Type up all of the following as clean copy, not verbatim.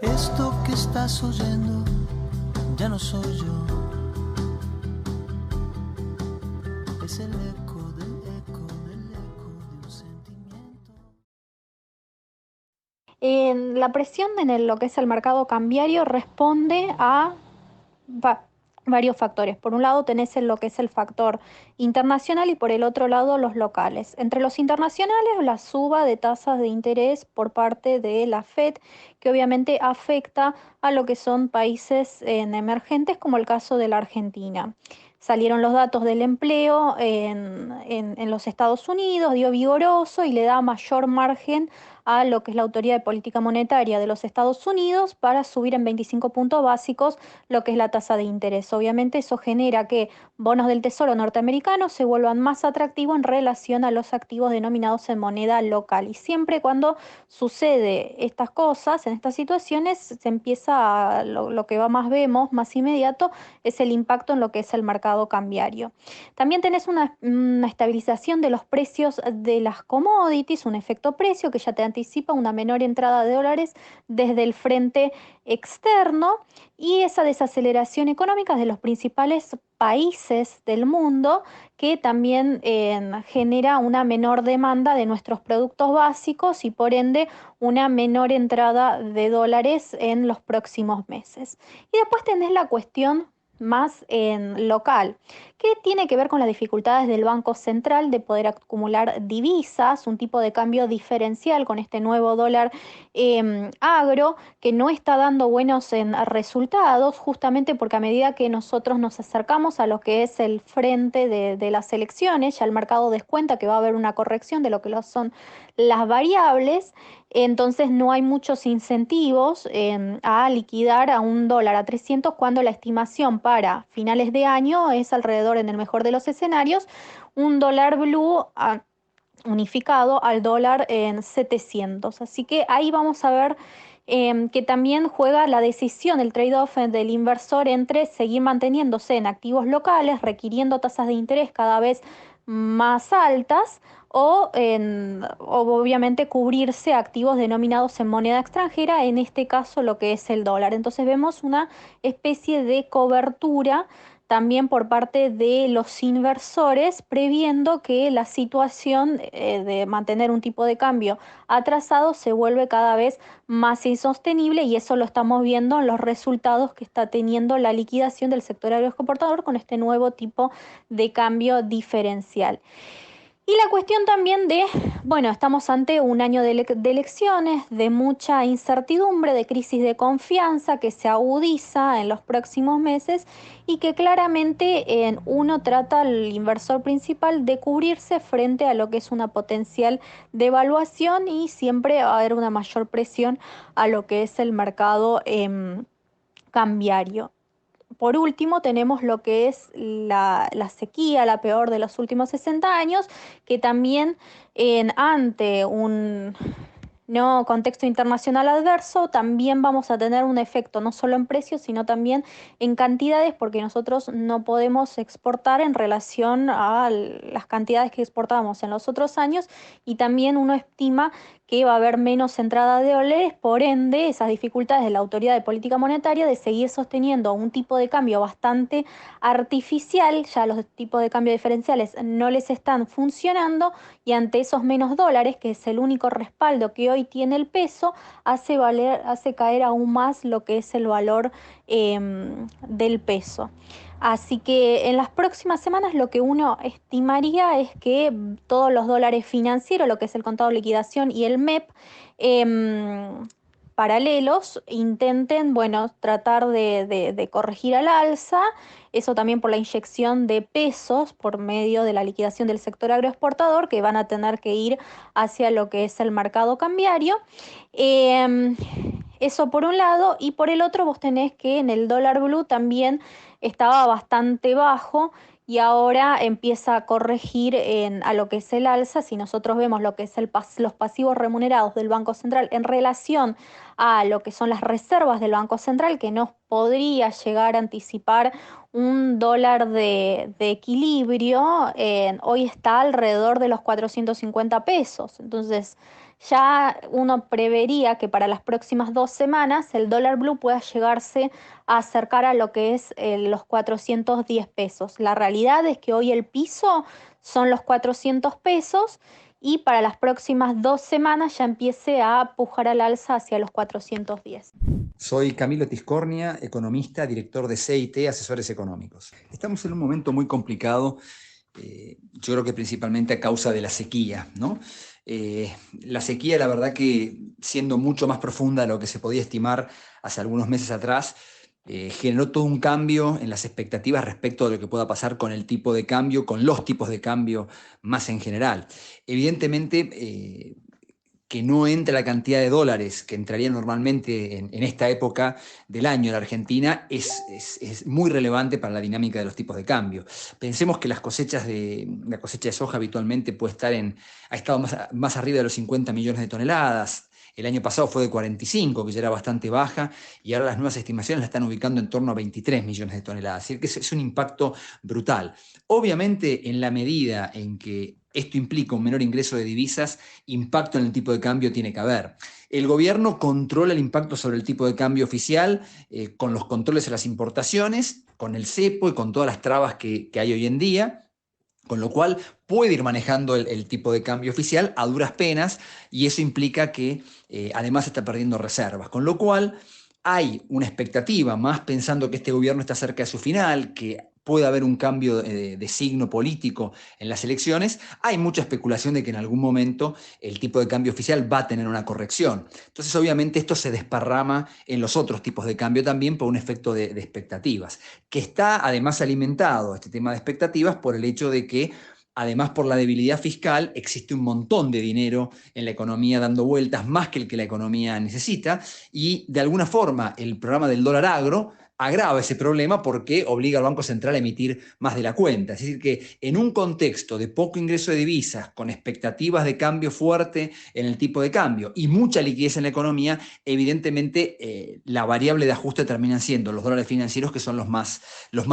Esto que estás oyendo ya no soy yo, es el eco del eco del eco de un sentimiento. La presión en lo que es el mercado cambiario responde a va- varios factores. Por un lado tenés lo que es el factor internacional y por el otro lado los locales. Entre los internacionales, la suba de tasas de interés por parte de la Fed, que obviamente afecta a lo que son países emergentes, como el caso de la Argentina. Salieron los datos del empleo en los Estados Unidos, dio vigoroso y le da mayor margen a lo que es la Autoridad de Política Monetaria de los Estados Unidos para subir en 25 puntos básicos lo que es la tasa de interés. Obviamente eso genera que bonos del Tesoro norteamericano se vuelvan más atractivos en relación a los activos denominados en moneda local. Y siempre cuando sucede estas cosas, en estas situaciones, se empieza lo que va más vemos, más inmediato, es el impacto en lo que es el mercado cambiario. También tenés una estabilización de los precios de las commodities, un efecto precio que ya te anticipa una menor entrada de dólares desde el frente externo y esa desaceleración económica de los principales países del mundo que también genera una menor demanda de nuestros productos básicos y por ende una menor entrada de dólares en los próximos meses. Y después tenés la cuestión más en local, que tiene que ver con las dificultades del Banco Central de poder acumular divisas, un tipo de cambio diferencial con este nuevo dólar agro que no está dando buenos resultados, justamente porque a medida que nosotros nos acercamos a lo que es el frente de las elecciones, ya el mercado descuenta que va a haber una corrección de lo que son las variables, entonces no hay muchos incentivos a liquidar a un dólar a 300 cuando la estimación para finales de año es alrededor, en el mejor de los escenarios, un dólar blue unificado al dólar en 700. Así que ahí vamos a ver que también juega la decisión, el trade-off del inversor entre seguir manteniéndose en activos locales, requiriendo tasas de interés cada vez más altas, o obviamente cubrirse activos denominados en moneda extranjera, en este caso lo que es el dólar. Entonces vemos una especie de cobertura también por parte de los inversores, previendo que la situación de mantener un tipo de cambio atrasado se vuelve cada vez más insostenible y eso lo estamos viendo en los resultados que está teniendo la liquidación del sector agroexportador con este nuevo tipo de cambio diferencial. Y la cuestión también de, bueno, estamos ante un año de elecciones, de mucha incertidumbre, de crisis de confianza que se agudiza en los próximos meses y que claramente uno trata al inversor principal de cubrirse frente a lo que es una potencial devaluación y siempre va a haber una mayor presión a lo que es el mercado cambiario. Por último, tenemos lo que es la sequía, la peor de los últimos 60 años, que también ante un no contexto internacional adverso, también vamos a tener un efecto no solo en precios, sino también en cantidades, porque nosotros no podemos exportar en relación a las cantidades que exportábamos en los otros años y también uno estima que va a haber menos entrada de dólares, por ende, esas dificultades de la Autoridad de Política Monetaria de seguir sosteniendo un tipo de cambio bastante artificial, ya los tipos de cambio diferenciales no les están funcionando y ante esos menos dólares, que es el único respaldo que hoy tiene el peso, hace caer aún más lo que es el valor del peso. Así que en las próximas semanas lo que uno estimaría es que todos los dólares financieros, lo que es el contado de liquidación y el MEP, paralelos, intenten, bueno, tratar de corregir al alza, eso también por la inyección de pesos por medio de la liquidación del sector agroexportador, que van a tener que ir hacia lo que es el mercado cambiario. Em, Eso por un lado, y por el otro vos tenés que en el dólar blue también estaba bastante bajo y ahora empieza a corregir a lo que es el alza. Si nosotros vemos lo que es los pasivos remunerados del Banco Central en relación a lo que son las reservas del Banco Central, que nos podría llegar a anticipar un dólar de equilibrio, hoy está alrededor de los 450 pesos. Entonces, ya uno prevería que para las próximas 2 semanas el dólar blue pueda llegarse a acercar a lo que es los 410 pesos. La realidad es que hoy el piso son los 400 pesos y para las próximas 2 semanas ya empiece a pujar al alza hacia los 410. Soy Camilo Tiscornia, economista, director de CIT, Asesores Económicos. Estamos en un momento muy complicado, yo creo que principalmente a causa de la sequía, ¿no? La sequía, la verdad que siendo mucho más profunda de lo que se podía estimar hace algunos meses atrás, generó todo un cambio en las expectativas respecto de lo que pueda pasar con el tipo de cambio, con los tipos de cambio más en general. Evidentemente, que no entre la cantidad de dólares que entraría normalmente en esta época del año en la Argentina es muy relevante para la dinámica de los tipos de cambio. Pensemos que la cosecha de soja habitualmente ha estado más arriba de los 50 millones de toneladas. El año pasado fue de 45, que ya era bastante baja, y ahora las nuevas estimaciones la están ubicando en torno a 23 millones de toneladas. Es decir, que es un impacto brutal. Obviamente, en la medida en que esto implica un menor ingreso de divisas, impacto en el tipo de cambio tiene que haber. El gobierno controla el impacto sobre el tipo de cambio oficial con los controles a las importaciones, con el cepo y con todas las trabas que hay hoy en día, con lo cual puede ir manejando el tipo de cambio oficial a duras penas, y eso implica que además está perdiendo reservas, con lo cual hay una expectativa, más pensando que este gobierno está cerca de su final, que puede haber un cambio de signo político en las elecciones. Hay mucha especulación de que en algún momento el tipo de cambio oficial va a tener una corrección. Entonces, obviamente, esto se desparrama en los otros tipos de cambio también por un efecto de expectativas, que está además alimentado, este tema de expectativas, por el hecho de que además, por la debilidad fiscal, existe un montón de dinero en la economía dando vueltas, más que el que la economía necesita, y de alguna forma el programa del dólar agro agrava ese problema porque obliga al Banco Central a emitir más de la cuenta. Es decir, que en un contexto de poco ingreso de divisas, con expectativas de cambio fuerte en el tipo de cambio y mucha liquidez en la economía, evidentemente la variable de ajuste terminan siendo los dólares financieros, que son los más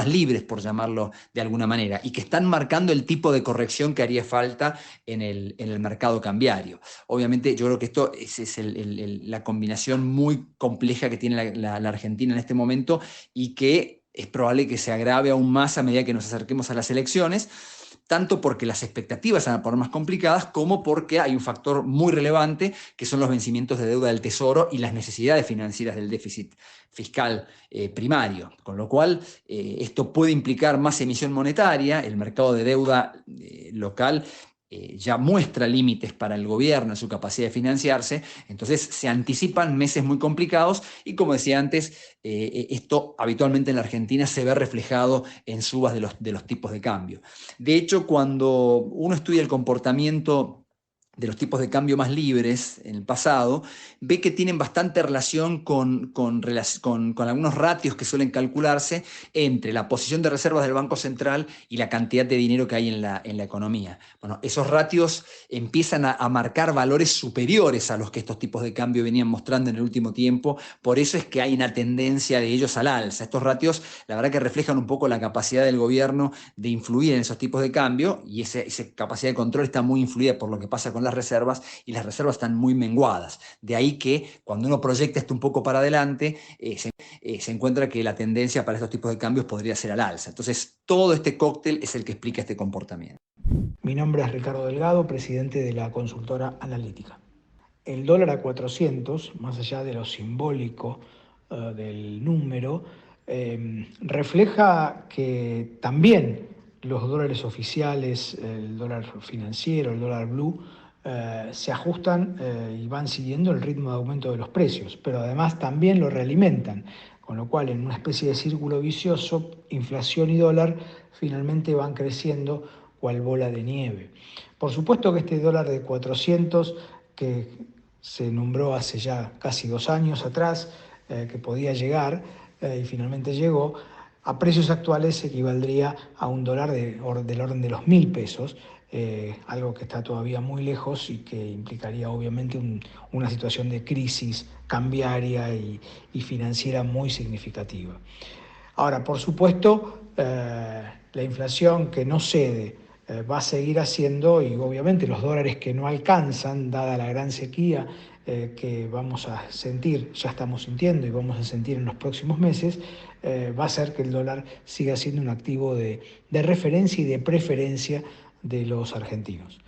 libres, por llamarlo de alguna manera, y que están marcando el tipo de corrección que haría falta en el mercado cambiario. Obviamente, yo creo que esto es la combinación muy compleja que tiene la Argentina en este momento, y que es probable que se agrave aún más a medida que nos acerquemos a las elecciones, tanto porque las expectativas se van a poner más complicadas, como porque hay un factor muy relevante, que son los vencimientos de deuda del Tesoro y las necesidades financieras del déficit fiscal primario. Con lo cual, esto puede implicar más emisión monetaria. El mercado de deuda local ya muestra límites para el gobierno en su capacidad de financiarse, entonces se anticipan meses muy complicados, y como decía antes, esto habitualmente en la Argentina se ve reflejado en subas de los tipos de cambio. De hecho, cuando uno estudia el comportamiento de los tipos de cambio más libres en el pasado, ve que tienen bastante relación con algunos ratios que suelen calcularse entre la posición de reservas del Banco Central y la cantidad de dinero que hay en la economía. Bueno, esos ratios empiezan a marcar valores superiores a los que estos tipos de cambio venían mostrando en el último tiempo. Por eso es que hay una tendencia de ellos al alza. Estos ratios, la verdad, que reflejan un poco la capacidad del gobierno de influir en esos tipos de cambio, y esa capacidad de control está muy influida por lo que pasa con las reservas, y las reservas están muy menguadas. De ahí que cuando uno proyecta esto un poco para adelante, se encuentra que la tendencia para estos tipos de cambios podría ser al alza. Entonces, todo este cóctel es el que explica este comportamiento. Mi nombre es Ricardo Delgado, presidente de la consultora Analítica. El dólar a 400, más allá de lo simbólico del número, refleja que también los dólares oficiales, el dólar financiero, el dólar blue, se ajustan y van siguiendo el ritmo de aumento de los precios, pero además también lo realimentan, con lo cual en una especie de círculo vicioso, inflación y dólar finalmente van creciendo cual bola de nieve. Por supuesto que este dólar de 400, que se nombró hace ya casi 2 años atrás, que podía llegar y finalmente llegó, a precios actuales equivaldría a un dólar del orden de los 1.000 pesos, algo que está todavía muy lejos y que implicaría obviamente una situación de crisis cambiaria y financiera muy significativa. Ahora, por supuesto, la inflación, que no cede va a seguir haciendo, y obviamente los dólares que no alcanzan, dada la gran sequía que vamos a sentir, ya estamos sintiendo y vamos a sentir en los próximos meses, va a hacer que el dólar siga siendo un activo de referencia y de preferencia de los argentinos.